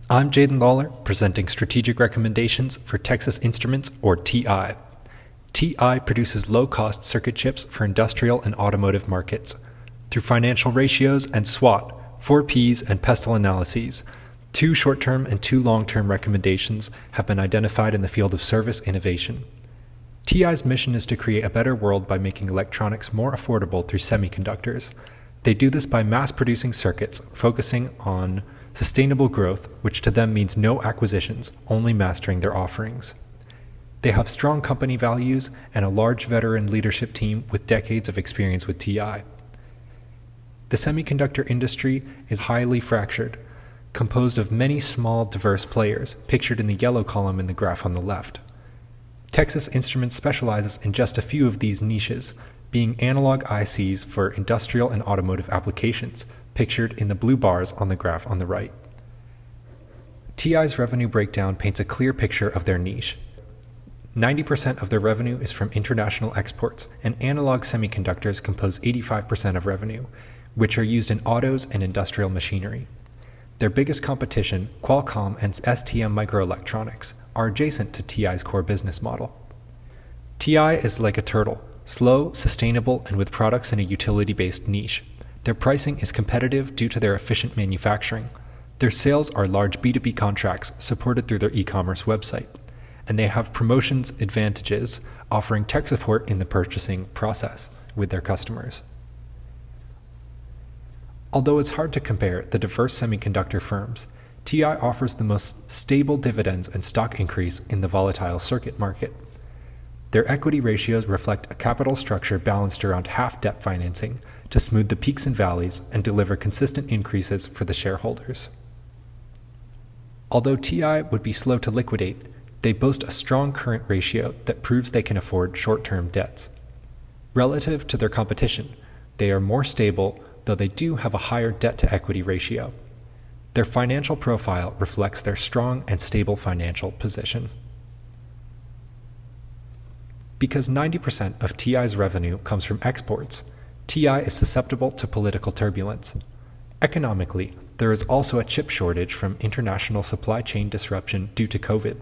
I'm Jaden Lawler, presenting strategic recommendations for Texas Instruments, or TI. TI produces low-cost circuit chips for industrial and automotive markets. Through financial ratios and SWOT, 4Ps and pestle analyses, 2 short-term and 2 long-term recommendations have been identified in the field of service innovation. TI's mission is to create a better world by making electronics more affordable through semiconductors. They do this by mass-producing circuits, focusing on sustainable growth, which to them means no acquisitions, only mastering their offerings. They have strong company values and a large veteran leadership team with decades of experience with TI. The semiconductor industry is highly fractured, composed of many small, diverse players, pictured in the yellow column in the graph on the left. Texas Instruments specializes in just a few of these niches, being analog ICs for industrial and automotive applications, pictured in the blue bars on the graph on the right. TI's revenue breakdown paints a clear picture of their niche. 90% of their revenue is from international exports, and analog semiconductors compose 85% of revenue, which are used in autos and industrial machinery. Their biggest competition, Qualcomm and STM Microelectronics, are adjacent to TI's core business model. TI is like a turtle, slow, sustainable, and with products in a utility-based niche. Their pricing is competitive due to their efficient manufacturing. Their sales are large B2B contracts supported through their e-commerce website, and they have promotions advantages, offering tech support in the purchasing process with their customers. Although it's hard to compare the diverse semiconductor firms, TI offers the most stable dividends and stock increase in the volatile circuit market. Their equity ratios reflect a capital structure balanced around half debt financing to smooth the peaks and valleys and deliver consistent increases for the shareholders. Although TI would be slow to liquidate, they boast a strong current ratio that proves they can afford short-term debts. Relative to their competition, they are more stable, though they do have a higher debt-to-equity ratio. Their financial profile reflects their strong and stable financial position. Because 90% of TI's revenue comes from exports, TI is susceptible to political turbulence. Economically, there is also a chip shortage from international supply chain disruption due to COVID.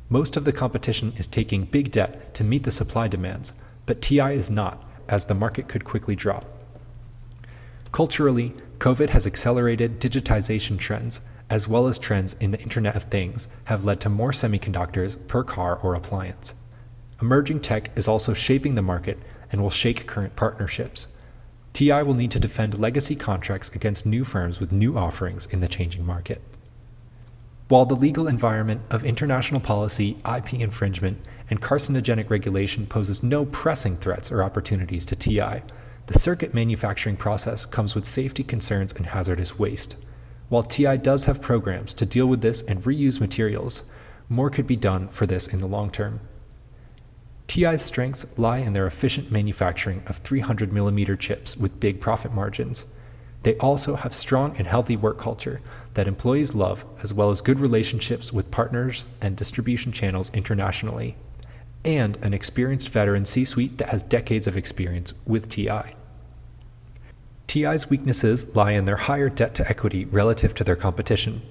Most of the competition is taking big debt to meet the supply demands, but TI is not, as the market could quickly drop. Culturally, COVID has accelerated digitization trends, as well as trends in the Internet of Things have led to more semiconductors per car or appliance. Emerging tech is also shaping the market and will shake current partnerships. TI will need to defend legacy contracts against new firms with new offerings in the changing market. While the legal environment of international policy, IP infringement, and carcinogenic regulation poses no pressing threats or opportunities to TI, the circuit manufacturing process comes with safety concerns and hazardous waste. While TI does have programs to deal with this and reuse materials, more could be done for this in the long term. TI's strengths lie in their efficient manufacturing of 300mm chips with big profit margins. They also have strong and healthy work culture that employees love, as well as good relationships with partners and distribution channels internationally, and an experienced veteran C-suite that has decades of experience with TI. TI's weaknesses lie in their higher debt-to-equity relative to their competition,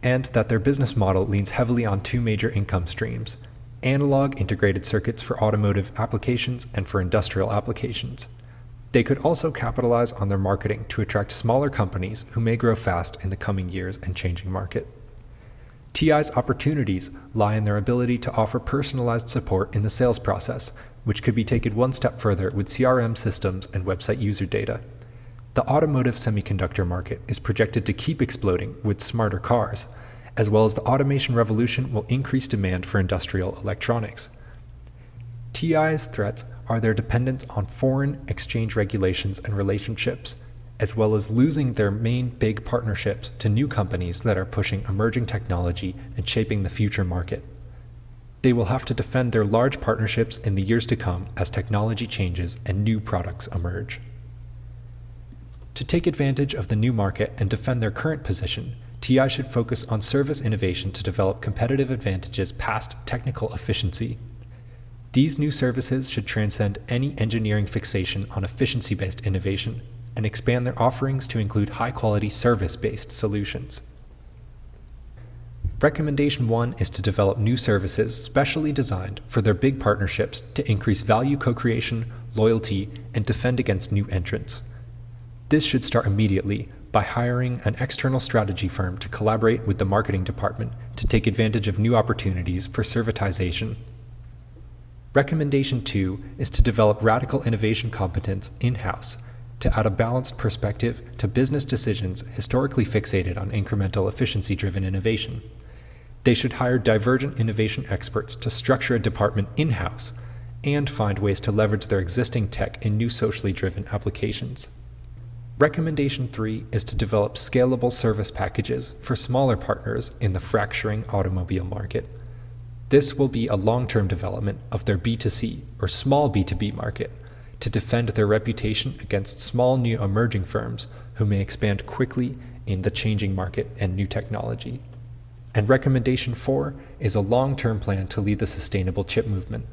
and that their business model leans heavily on 2 major income streams: analog integrated circuits for automotive applications and for industrial applications. They could also capitalize on their marketing to attract smaller companies who may grow fast in the coming years and changing market. TI's opportunities lie in their ability to offer personalized support in the sales process, which could be taken one step further with CRM systems and website user data. The automotive semiconductor market is projected to keep exploding with smarter cars, as well as the automation revolution will increase demand for industrial electronics. TI's threats are their dependence on foreign exchange regulations and relationships, as well as losing their main big partnerships to new companies that are pushing emerging technology and shaping the future market. They will have to defend their large partnerships in the years to come as technology changes and new products emerge. To take advantage of the new market and defend their current position, TI should focus on service innovation to develop competitive advantages past technical efficiency. These new services should transcend any engineering fixation on efficiency-based innovation and expand their offerings to include high-quality service-based solutions. Recommendation 1 is to develop new services specially designed for their big partnerships to increase value co-creation, loyalty, and defend against new entrants. This should start immediately by hiring an external strategy firm to collaborate with the marketing department to take advantage of new opportunities for servitization. Recommendation 2 is to develop radical innovation competence in-house to add a balanced perspective to business decisions historically fixated on incremental efficiency-driven innovation. They should hire divergent innovation experts to structure a department in-house and find ways to leverage their existing tech in new socially driven applications. Recommendation 3 is to develop scalable service packages for smaller partners in the fracturing automobile market. This will be a long-term development of their B2C or small B2B market to defend their reputation against small new emerging firms who may expand quickly in the changing market and new technology. And recommendation 4 is a long-term plan to lead the sustainable chip movement.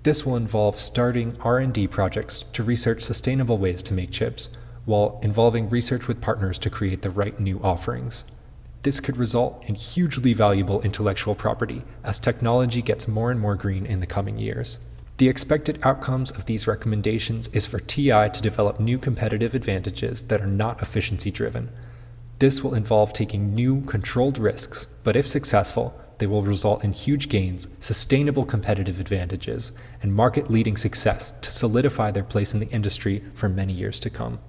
This will involve starting R&D projects to research sustainable ways to make chips, while involving research with partners to create the right new offerings. This could result in hugely valuable intellectual property as technology gets more and more green in the coming years. The expected outcomes of these recommendations is for TI to develop new competitive advantages that are not efficiency-driven. This will involve taking new, controlled risks, but if successful, they will result in huge gains, sustainable competitive advantages, and market-leading success to solidify their place in the industry for many years to come.